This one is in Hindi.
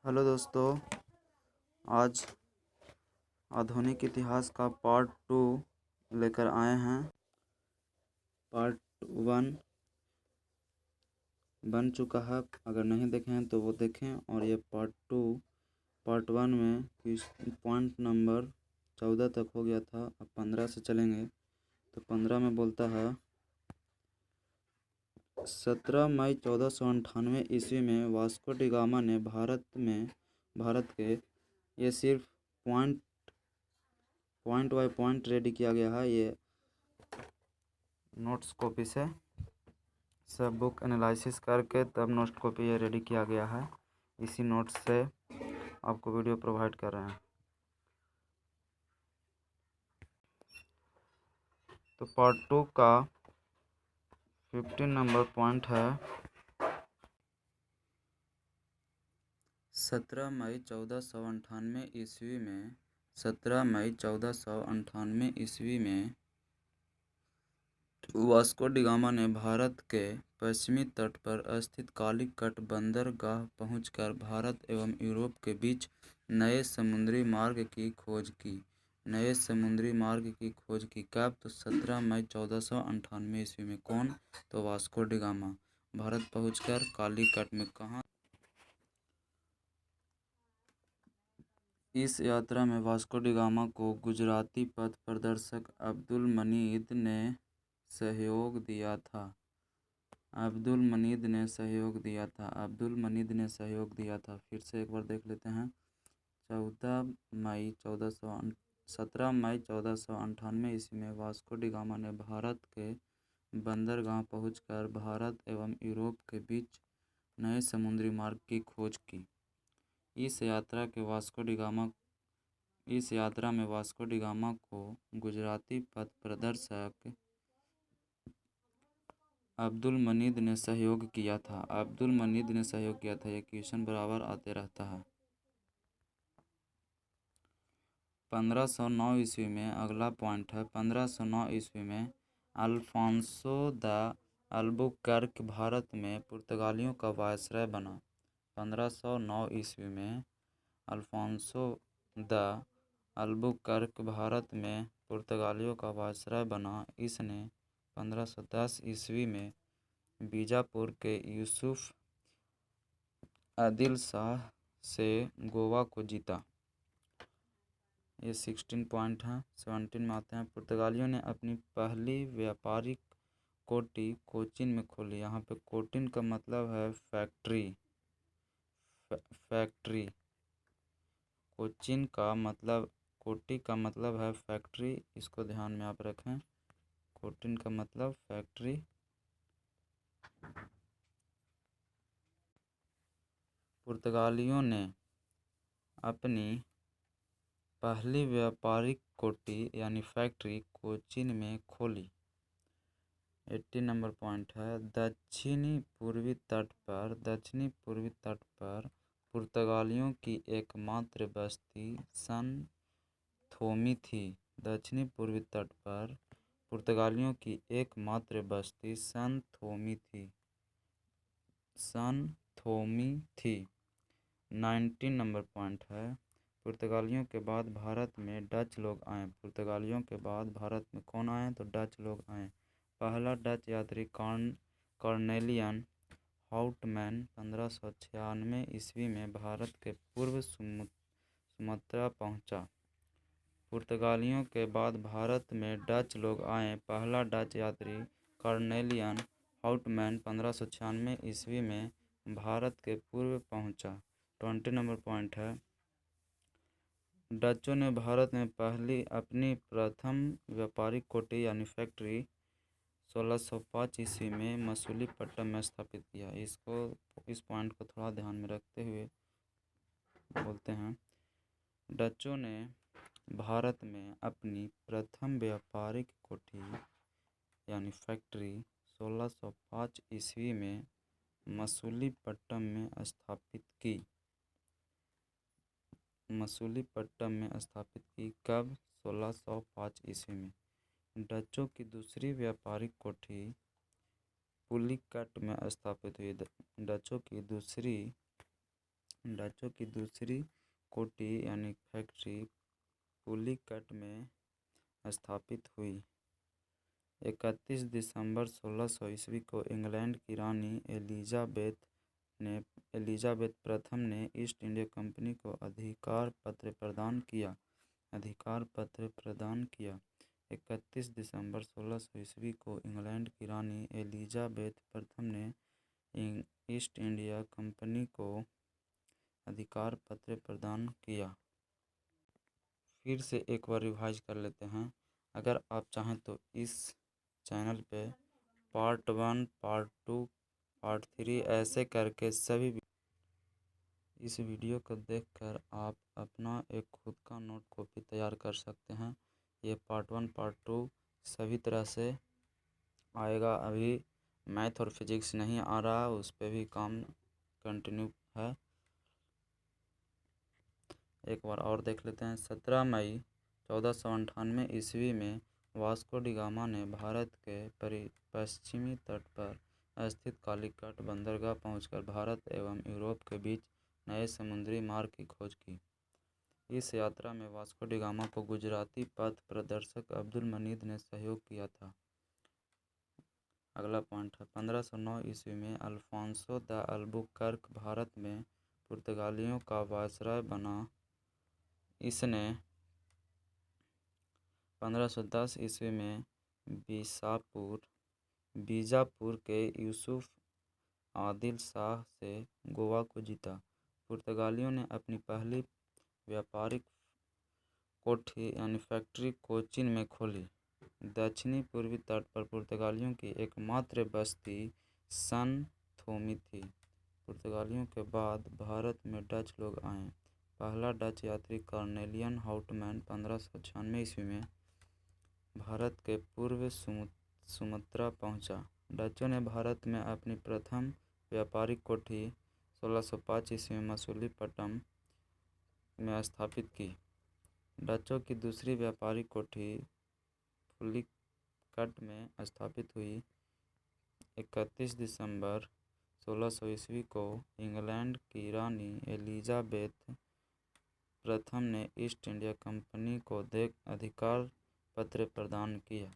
हेलो दोस्तों। आज आधुनिक इतिहास का पार्ट 2 लेकर आए हैं। पार्ट 1 बन चुका है, अगर नहीं देखे हैं तो वो देखें। और ये पार्ट 1 में पॉइंट नंबर 14 तक हो गया था। अब 15 से चलेंगे। तो 15 में बोलता है 17 मई 1498 ईस्वी में वास्को डी गामा ने भारत के, ये सिर्फ पॉइंट बाय पॉइंट रेडी किया गया है। ये नोट्स कॉपी से सब बुक एनालिसिस करके तब नोट्स कॉपी ये रेडी किया गया है। इसी नोट्स से आपको वीडियो प्रोवाइड कर रहे हैं। तो पार्ट 2 का 15 नंबर पॉइंट है 17 मई 1498 ईस्वी में 17 मई 1498 ईस्वी में वास्को डी गामा ने भारत के पश्चिमी तट पर स्थित कालीकट बंदरगाह पहुंचकर भारत एवं यूरोप के बीच नए समुद्री मार्ग की खोज की। कब? तो 17 मई 1498 ईस्वी में। कौन? तो वास्को डी गामा। भारत पहुंचकर कालीकट में कहाँ? इस यात्रा में वास्को डी गामा को गुजराती पथ प्रदर्शक अब्दुल मजीद ने सहयोग दिया था। फिर से एक बार देख लेते हैं। 17 मई 1498 ईस्वी में वास्को डी गामा ने भारत के बंदरगाह पहुंचकर भारत एवं यूरोप के बीच नए समुद्री मार्ग की खोज की। इस यात्रा में वास्को डी गामा को गुजराती पथ प्रदर्शक अब्दुल मजीद ने सहयोग किया था। ये क्वेश्चन बराबर आते रहता है। 1509 ईस्वी में अगला पॉइंट है 1509 ईस्वी में अल्फांसो द अल्बुकर्क भारत में पुर्तगालियों का वायसराय बना। 1509 ईस्वी में अल्फांसो द अल्बुकर्क भारत में पुर्तगालियों का वायसराय बना। इसने 1510 ईस्वी में बीजापुर के यूसुफ आदिल शाह से गोवा को जीता। ये 16 पॉइंट हैं। 17 में आते हैं। पुर्तगालियों ने अपनी पहली व्यापारिक कोठी कोचीन में खोली। यहाँ पे कोचीन का मतलब है फैक्ट्री। कोचीन का मतलब, कोठी का मतलब है फैक्ट्री। इसको ध्यान में आप रखें। कोचीन का मतलब फैक्ट्री। पुर्तगालियों ने अपनी पहली व्यापारिक कोठी यानी फैक्ट्री कोचीन में खोली। 18 नंबर पॉइंट है दक्षिणी पूर्वी तट पर पुर्तगालियों की एकमात्र बस्ती सन थोमी थी। दक्षिणी पूर्वी तट पर पुर्तगालियों की एकमात्र बस्ती सन थोमी थी। 19 नंबर पॉइंट है पुर्तगालियों के बाद भारत में डच लोग आए। पुर्तगालियों के बाद भारत में कौन आए? तो डच लोग आए। पहला डच यात्री कॉर्नेलियन हाउटमैन 1596 ईस्वी में भारत के पूर्व सुमात्रा पहुंचा। पुर्तगालियों के बाद भारत में डच लोग आए। पहला डच यात्री कॉर्नेलियन हाउटमैन 1596 ईस्वी में भारत के पूर्व पहुंचा। 20 नंबर पॉइंट है डचों ने भारत में अपनी प्रथम व्यापारिक कोठी यानी फैक्ट्री 1605 ईस्वी में मसूलीपट्टनम में स्थापित किया। इस पॉइंट को थोड़ा ध्यान में रखते हुए बोलते हैं। डचों ने भारत में अपनी प्रथम व्यापारिक कोठी यानी फैक्ट्री 1605 ईस्वी में मसूलीपट्टनम में स्थापित की। कब? 1605 ईस्वी में। डचों की दूसरी व्यापारिक कोठी पुलिकट में स्थापित हुई। डचों की दूसरी डचों की दूसरी कोठी यानी फैक्ट्री पुलिकट में स्थापित हुई। 31 दिसंबर 1600 ईस्वी को इंग्लैंड की रानी एलिजाबेथ प्रथम ने ईस्ट इंडिया कंपनी को अधिकार पत्र प्रदान किया। 31 दिसंबर 1600 ईस्वी को इंग्लैंड की रानी एलिजाबेथ प्रथम ने ईस्ट इंडिया कंपनी को अधिकार पत्र प्रदान किया। फिर से एक बार रिवाइज कर लेते हैं। अगर आप चाहें तो इस चैनल पे पार्ट 1, पार्ट 2, पार्ट 3 ऐसे करके सभी इस वीडियो को देखकर आप अपना एक खुद का नोट कॉपी तैयार कर सकते हैं। ये पार्ट 1, पार्ट 2 सभी तरह से आएगा। अभी मैथ और फिजिक्स नहीं आ रहा, उस पर भी काम कंटिन्यू है। एक बार और देख लेते हैं। 17 मई 1498 ईस्वी में वास्को डी गामा ने भारत के पश्चिमी तट पर स्थित कालीकट बंदरगाह पहुंचकर भारत एवं यूरोप के बीच नए समुद्री मार्ग की खोज की। इस यात्रा में वास्को डी गामा को गुजराती पथ प्रदर्शक अब्दुल मजीद ने सहयोग किया था। अगला पॉइंट है 1509 ईस्वी में अल्फांसो द अल्बुकर्क भारत में पुर्तगालियों का वायसराय बना। इसने 1510 ईस्वी में बीजापुर के यूसुफ आदिल शाह से गोवा को जीता। पुर्तगालियों ने अपनी पहली व्यापारिक कोठी यानी फैक्ट्री कोचीन में खोली। दक्षिणी पूर्वी तट पर पुर्तगालियों की एकमात्र बस्ती सन थोमी थी। पुर्तगालियों के बाद भारत में डच लोग आए। पहला डच यात्री कॉर्नेलियन हाउटमैन 1596 ईस्वी में भारत के पूर्व सुमत्रा पहुंचा। डचों ने भारत में अपनी प्रथम व्यापारिक कोठी 1605 ईस्वी में मसूलीपट्टनम में स्थापित की। डचों की दूसरी व्यापारिक कोठी पुलिकट में स्थापित हुई। 31 दिसंबर 1600 ईस्वी को इंग्लैंड की रानी एलिजाबेथ प्रथम ने ईस्ट इंडिया कंपनी को अधिकार पत्र प्रदान किया।